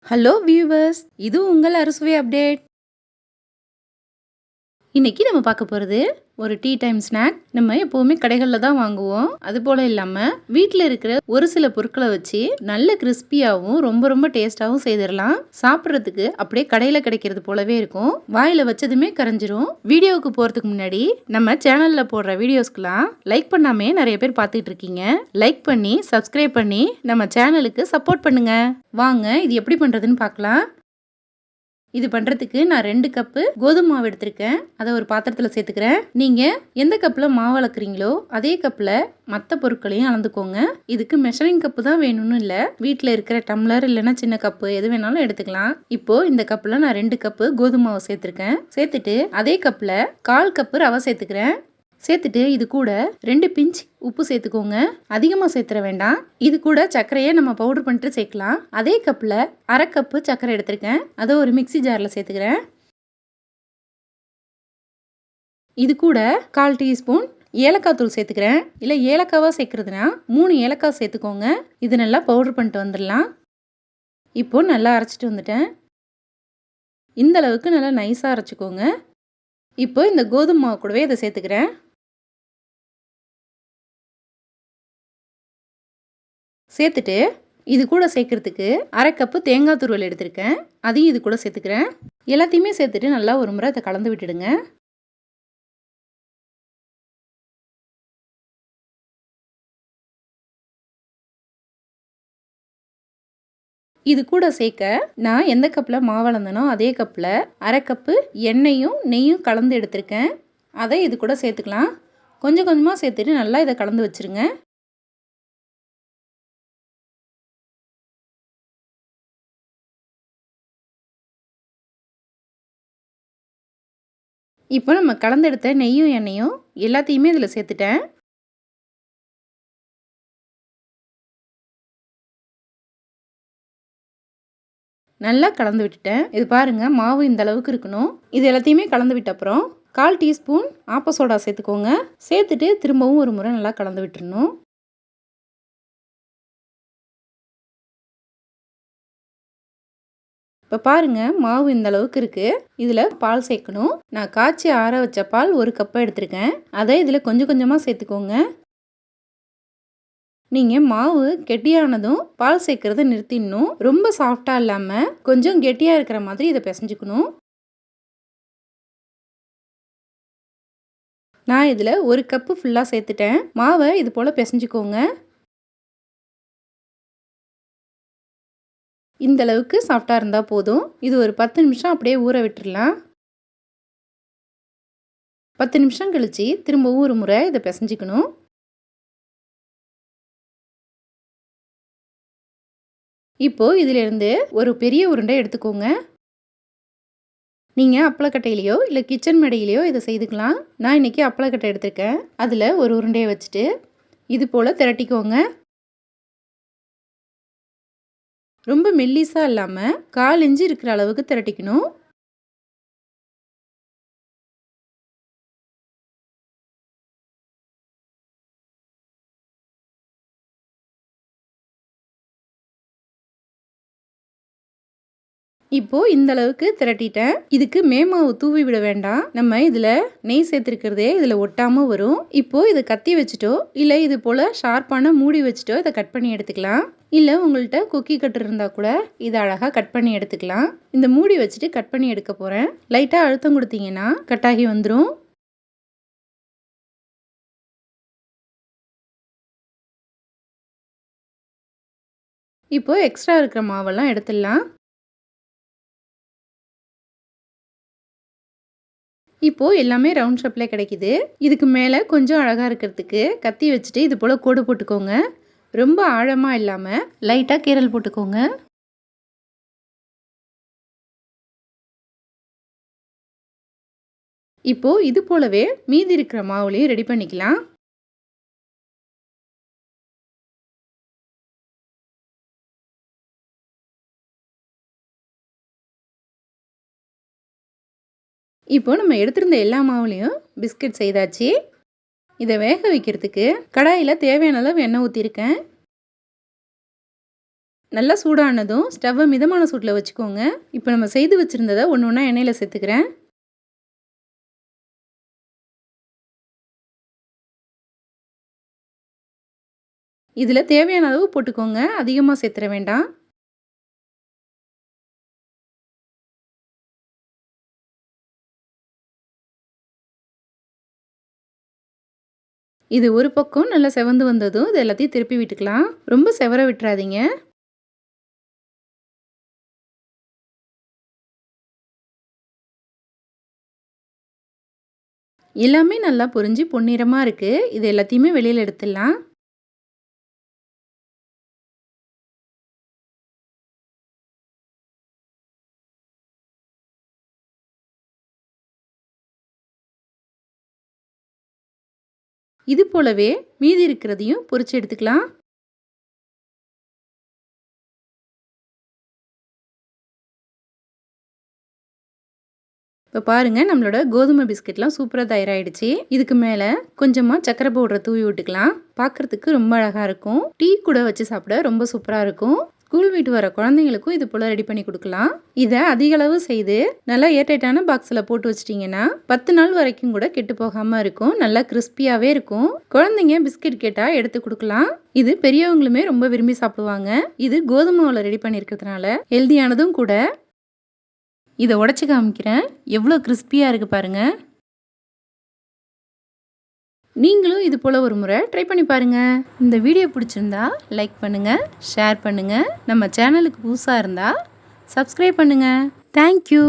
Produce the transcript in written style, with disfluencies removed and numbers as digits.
Hello viewers, இது உங்கள் அறுசுவை அப்டேட். இன்னைக்கு நம்ம பார்க்க போகிறது ஒரு டீ டைம் ஸ்நாக். நம்ம எப்போவுமே கடைகளில் தான் வாங்குவோம். அது போல் இல்லாமல் வீட்டில் இருக்கிற ஒரு சில பொருட்களை வச்சு நல்ல கிறிஸ்பியாகவும் ரொம்ப ரொம்ப டேஸ்டாகவும் செய்திடலாம். சாப்பிட்றதுக்கு அப்படியே கடையில் கிடைக்கிறது போலவே இருக்கும். வாயில் வச்சதுமே கரைஞ்சிரும். வீடியோவுக்கு போகிறதுக்கு முன்னாடி நம்ம சேனலில் போடுற வீடியோஸ்க்கெலாம் லைக் பண்ணாமே நிறைய பேர் பார்த்துட்டு இருக்கீங்க. லைக் பண்ணி சப்ஸ்கிரைப் பண்ணி நம்ம சேனலுக்கு சப்போர்ட் பண்ணுங்க. வாங்க இது எப்படி பண்ணுறதுன்னு பார்க்கலாம். இது பண்ணுறதுக்கு நான் 2 கப்பு கோதுமை மாவு எடுத்திருக்கேன். அதை ஒரு பாத்திரத்தில் சேர்த்துக்கிறேன். நீங்கள் எந்த கப்பில் மாவு அளக்குறீங்களோ அதே கப்பில் மற்ற பொருட்களையும் அளந்துக்கோங்க. இதுக்கு மெஷரிங் கப்பு தான் வேணும்னு இல்லை. வீட்டில் இருக்கிற டம்ளர் இல்லைன்னா சின்ன கப்பு எது வேணாலும் எடுத்துக்கலாம். இப்போது இந்த கப்பில் நான் 2 கப்பு கோதுமை மாவு சேர்த்துருக்கேன். சேர்த்துட்டு அதே கப்பில் 1/4 கப்பு ரவை சேர்த்துக்கிறேன். சேர்த்துட்டு இது கூட 2 பிஞ்ச் உப்பு சேர்த்துக்கோங்க. அதிகமாக சேர்த்துற வேண்டாம். இது கூட சர்க்கரையை நம்ம பவுடர் பண்ணிட்டு சேர்க்கலாம். அதே கப்பில் 1/2 கப்பு சர்க்கரை எடுத்திருக்கேன். அதை ஒரு மிக்சி ஜாரில் சேர்த்துக்கிறேன். இது கூட 1/4 டீஸ்பூன் ஏலக்காய் தூள் சேர்த்துக்கிறேன். இல்லை ஏலக்காவாக சேர்க்குறதுனா 3 ஏலக்காய் சேர்த்துக்கோங்க. இது நல்லா பவுடர் பண்ணிட்டு வந்துடலாம். இப்போது நல்லா அரைச்சிட்டு வந்துட்டேன். இந்த அளவுக்கு நல்லா நைஸாக அரைச்சிக்கோங்க. இப்போ இந்த கோதுமை மாவு கூடவே இதை சேர்த்துக்கிறேன். சேர்த்துட்டு இது கூட சேர்க்குறதுக்கு 1/2 கப்பு தேங்காய் துருவல் எடுத்திருக்கேன். அதையும் இது கூட சேர்த்துக்கிறேன். எல்லாத்தையுமே சேர்த்துட்டு நல்லா ஒரு முறை அதை கலந்து விட்டுடுங்க. இது கூட சேர்க்க நான் எந்த கப்பில் மாவு அளந்தனோ அதே கப்பில் 1/2 கப்பு எண்ணெயும் நெய்யும் கலந்து எடுத்திருக்கேன். அதை இது கூட சேர்த்துக்கலாம். கொஞ்சம் கொஞ்சமாக சேர்த்துட்டு நல்லா இதை கலந்து வச்சுருங்க. இப்போ நம்ம கலந்தெடுத்த நெய்யும் எண்ணெயும் எல்லாத்தையுமே இதில் சேர்த்துட்டேன். நல்லா கலந்து விட்டுட்டேன். இது பாருங்கள், மாவு இந்த அளவுக்கு இருக்கணும். இது எல்லாத்தையுமே கலந்து விட்ட அப்புறம் 1/4 டீஸ்பூன் ஆப்ப சோடா சேர்த்துக்கோங்க. சேர்த்துட்டு திரும்பவும் ஒரு முறை நல்லா கலந்து விட்டுறணும். இப்போ பாருங்கள், மாவு இந்த அளவுக்கு இருக்குது. இதில் பால் சேர்க்கணும். நான் காய்ச்சி ஆற வச்ச பால் 1 கப்பு எடுத்திருக்கேன். அதை இதில் கொஞ்சம் கொஞ்சமாக சேர்த்துக்கோங்க. நீங்கள் மாவு கெட்டியானதும் பால் சேர்க்கறத நிறுத்திடணும். ரொம்ப சாஃப்டாக இல்லாமல் கொஞ்சம் கெட்டியாக இருக்கிற மாதிரி இதை பிசைஞ்சுக்கணும். நான் இதில் 1 கப்பு ஃபுல்லாக சேர்த்துட்டேன். மாவை இது போல் பிசைஞ்சுக்கோங்க. இந்த அளவுக்கு சாஃப்டாக இருந்தால் போதும். இது ஒரு 10 நிமிஷம் அப்படியே ஊற விட்டுடலாம். 10 நிமிஷம் கழித்து திரும்பவும் ஒரு முறை இதை பிசைஞ்சிக்கணும். இப்போது இதிலிருந்து ஒரு பெரிய உருண்டை எடுத்துக்கோங்க. நீங்கள் அப்பளக்கட்டையிலையோ இல்லை கிச்சன் மேடையிலையோ இதை செய்துக்கலாம். நான் இன்றைக்கி அப்பளக்கட்டை எடுத்திருக்கேன். அதில் ஒரு உருண்டையை வச்சுட்டு இது போல் திரட்டிக்கோங்க. ரொம்ப மெல்லிசாக இல்லாமல் 1/4 இன்ச்சு இருக்கிற அளவுக்கு திரட்டிக்கணும். இப்போது இந்த அளவுக்கு திரட்டிட்டேன். இதுக்கு மேமாவு தூவி விட வேண்டாம். நம்ம இதில் நெய் சேர்த்துருக்கிறதே இதில் ஒட்டாமல் வரும். இப்போது இதை கத்தி வச்சுட்டோ இல்லை இது போல் ஷார்ப்பான மூடி வச்சுட்டோ இதை கட் பண்ணி எடுத்துக்கலாம். இல்லை உங்கள்கிட்ட குக்கி கட்டர் இருந்தால் கூட இதை அழகாக கட் பண்ணி எடுத்துக்கலாம். இந்த மூடி வச்சுட்டு கட் பண்ணி எடுக்க போகிறேன். லைட்டாக அழுத்தம் கொடுத்தீங்கன்னா கட்டாகி வந்துடும். இப்போது எக்ஸ்ட்ரா இருக்கிற மாவெல்லாம் எடுத்துடலாம். இப்போது எல்லாமே ரவுண்ட் ஷேப்பில் கிடைக்கிது. இதுக்கு மேலே கொஞ்சம் அழகாக இருக்கிறதுக்கு கத்தி வச்சுட்டு இது போல் கோடு போட்டுக்கோங்க. ரொம்ப ஆழமாக இல்லாமல் லைட்டாக கீறல் போட்டுக்கோங்க. இப்போது இது போலவே மீதி இருக்கிற மாவுலையும் ரெடி பண்ணிக்கலாம். இப்போ நம்ம எடுத்திருந்த எல்லா மாவுலையும் பிஸ்கட் செய்தாச்சு. இதை வேக வைக்கிறதுக்கு கடாயில் தேவையான அளவு எண்ணெய் ஊற்றிருக்கேன். நல்லா சூடானதும் ஸ்டவ்வை மிதமான சூட்டில் வச்சுக்கோங்க. இப்போ நம்ம செய்து வச்சுருந்ததை ஒன்று ஒன்றா எண்ணெயில் சேர்த்துக்கிறேன். இதில் தேவையான அளவு போட்டுக்கோங்க, அதிகமாக சேர்த்துற வேண்டாம். இது ஒரு பக்கம் நல்லா செவந்து வந்ததும் இது எல்லாத்தையும் திருப்பி விட்டுக்கலாம். ரொம்ப செவர விட்டுறாதீங்க. எல்லாமே நல்லா பொரிஞ்சு பொன்னிறமாக இருக்குது. இது எல்லாத்தையுமே வெளியில் எடுத்துடலாம். இது போலவே மீதி இருக்கிறதையும் பொரிச்சு எடுத்துக்கலாம். இப்போ பாருங்கள், நம்மளோட கோதுமை பிஸ்கெட்லாம் சூப்பராக தயாராகிடுச்சு. இதுக்கு மேலே கொஞ்சமாக சக்கரை பவுடரை தூவி விட்டுக்கலாம். பார்க்குறதுக்கு ரொம்ப அழகாக இருக்கும். டீ கூட வச்சு சாப்பிட ரொம்ப சூப்பராக இருக்கும். ஸ்கூல் விட்டு வர குழந்தைங்களுக்கும் இது போல் ரெடி பண்ணி கொடுக்கலாம். இதை அதிக அளவு செய்து நல்லா ஏர்டைட்டான பாக்ஸில் போட்டு வச்சிட்டிங்கன்னா 10 நாள் வரைக்கும் கூட கெட்டு போகாமல் இருக்கும். நல்லா கிறிஸ்பியாகவே இருக்கும். குழந்தைங்க பிஸ்கெட் கேட்டால் எடுத்து கொடுக்கலாம். இது பெரியவங்களுமே ரொம்ப விரும்பி சாப்பிடுவாங்க. இது கோதுமாவில் ரெடி பண்ணியிருக்கிறதுனால ஹெல்தியானதும் கூட. இதை உடைச்சி காமிக்கிறேன். எவ்வளோ கிறிஸ்பியாக இருக்குது பாருங்கள். நீங்களும் இது போல் ஒரு முறை ட்ரை பண்ணி பாருங்கள். இந்த வீடியோ பிடிச்சிருந்தா லைக் பண்ணுங்கள், ஷேர் பண்ணுங்கள். நம்ம சேனலுக்கு புதுசாக இருந்தால் சப்ஸ்கிரைப் பண்ணுங்கள். தேங்க்யூ.